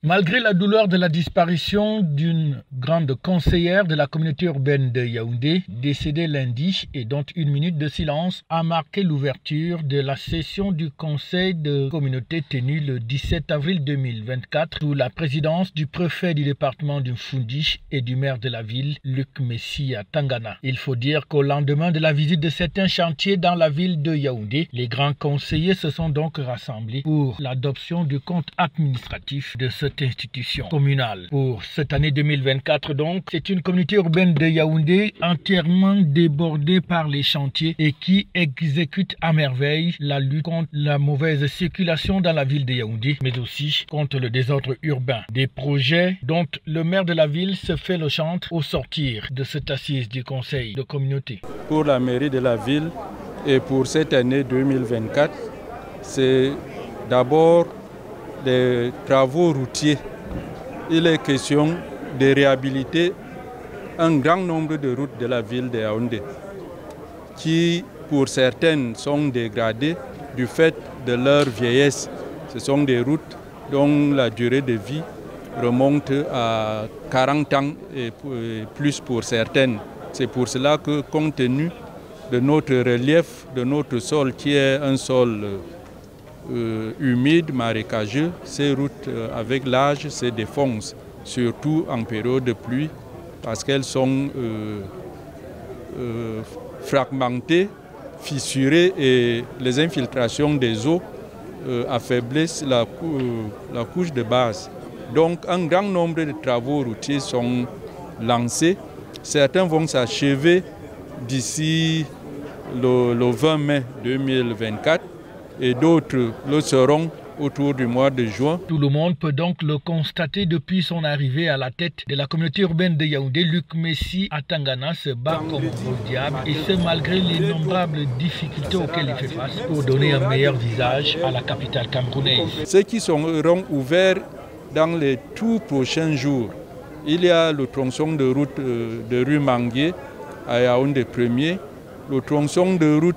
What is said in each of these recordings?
Malgré la douleur de la disparition d'une grande conseillère de la communauté urbaine de Yaoundé, décédée lundi et dont une minute de silence a marqué l'ouverture de la session du conseil de communauté tenue le 17 avril 2024 sous la présidence du préfet du département du Mfundi et du maire de la ville, Luc Messia Tangana. Il faut dire qu'au lendemain de la visite de certains chantiers dans la ville de Yaoundé, les grands conseillers se sont donc rassemblés pour l'adoption du compte administratif de cette institution communale. Pour cette année 2024 donc, c'est une communauté urbaine de Yaoundé entièrement débordée par les chantiers et qui exécute à merveille la lutte contre la mauvaise circulation dans la ville de Yaoundé, mais aussi contre le désordre urbain. Des projets dont le maire de la ville se fait le chantre au sortir de cette assise du conseil de communauté. Pour la mairie de la ville et pour cette année 2024, c'est d'abord des travaux routiers. Il est question de réhabiliter un grand nombre de routes de la ville de Yaoundé qui, pour certaines, sont dégradées du fait de leur vieillesse. Ce sont des routes dont la durée de vie remonte à 40 ans et plus pour certaines. C'est pour cela que, compte tenu de notre relief, de notre sol qui est un sol humide, marécageux, ces routes avec l'âge se défoncent, surtout en période de pluie, parce qu'elles sont fragmentées, fissurées et les infiltrations des eaux affaiblissent la couche de base. Donc un grand nombre de travaux routiers sont lancés. Certains vont s'achever d'ici le 20 mai 2024 et d'autres le seront autour du mois de juin. Tout le monde peut donc le constater depuis son arrivée à la tête de la communauté urbaine de Yaoundé. Luc Messia Tangana se bat comme au diable et ce malgré les innombrables difficultés auxquelles il fait face pour donner un meilleur visage à la capitale camerounaise. Ceux qui seront ouverts dans les tout prochains jours, il y a le tronçon de route de rue Manguier à Yaoundé 1er, le tronçon de route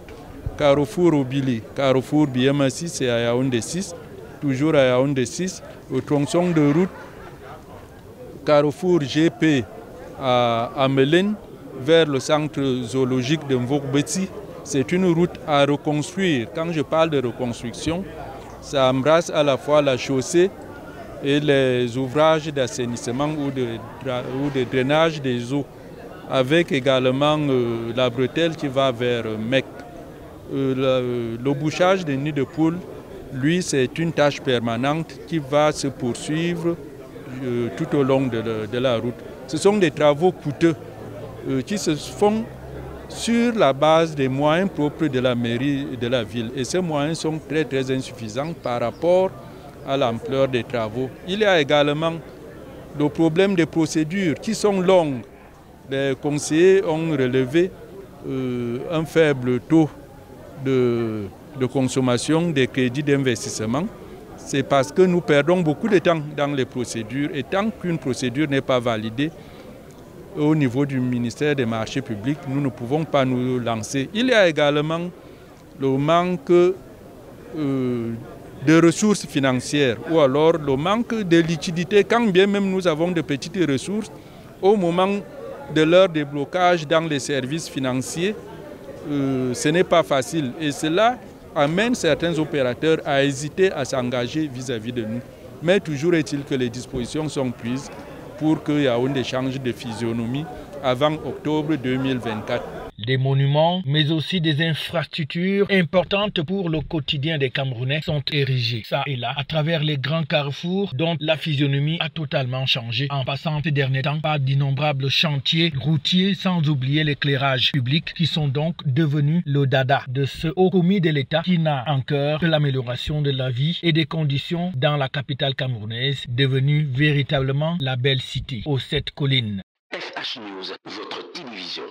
Carrefour Obili, Carrefour Biema 6 et à Yaoundé 6, toujours à Yaoundé 6, le tronçon de route Carrefour GP à Amelène vers le centre zoologique de Mvogbeti. C'est une route à reconstruire. Quand je parle de reconstruction, ça embrasse à la fois la chaussée et les ouvrages d'assainissement ou de drainage des eaux, avec également la bretelle qui va vers Mecque. Le bouchage des nids de poules, lui, c'est une tâche permanente qui va se poursuivre tout au long de la route. Ce sont des travaux coûteux qui se font sur la base des moyens propres de la mairie et de la ville. Et ces moyens sont très très insuffisants par rapport à l'ampleur des travaux. Il y a également le problème des procédures qui sont longues. Les conseillers ont relevé un faible taux de consommation des crédits d'investissement. C'est parce que nous perdons beaucoup de temps dans les procédures et tant qu'une procédure n'est pas validée au niveau du ministère des marchés publics, nous ne pouvons pas nous lancer. Il y a également le manque de ressources financières ou alors le manque de liquidité, quand bien même nous avons de petites ressources, au moment de leur déblocage dans les services financiers, ce n'est pas facile et cela amène certains opérateurs à hésiter à s'engager vis-à-vis de nous. Mais toujours est-il que les dispositions sont prises pour qu'il y ait un échange de physionomie avant octobre 2024. Des monuments, mais aussi des infrastructures importantes pour le quotidien des Camerounais sont érigées, ça et là, à travers les grands carrefours dont la physionomie a totalement changé en passant ces derniers temps par d'innombrables chantiers routiers, sans oublier l'éclairage public qui sont donc devenus le dada de ce haut commis de l'État qui n'a en cœur que l'amélioration de la vie et des conditions dans la capitale camerounaise, devenue véritablement la belle cité aux 7 collines. FH News, votre télévision.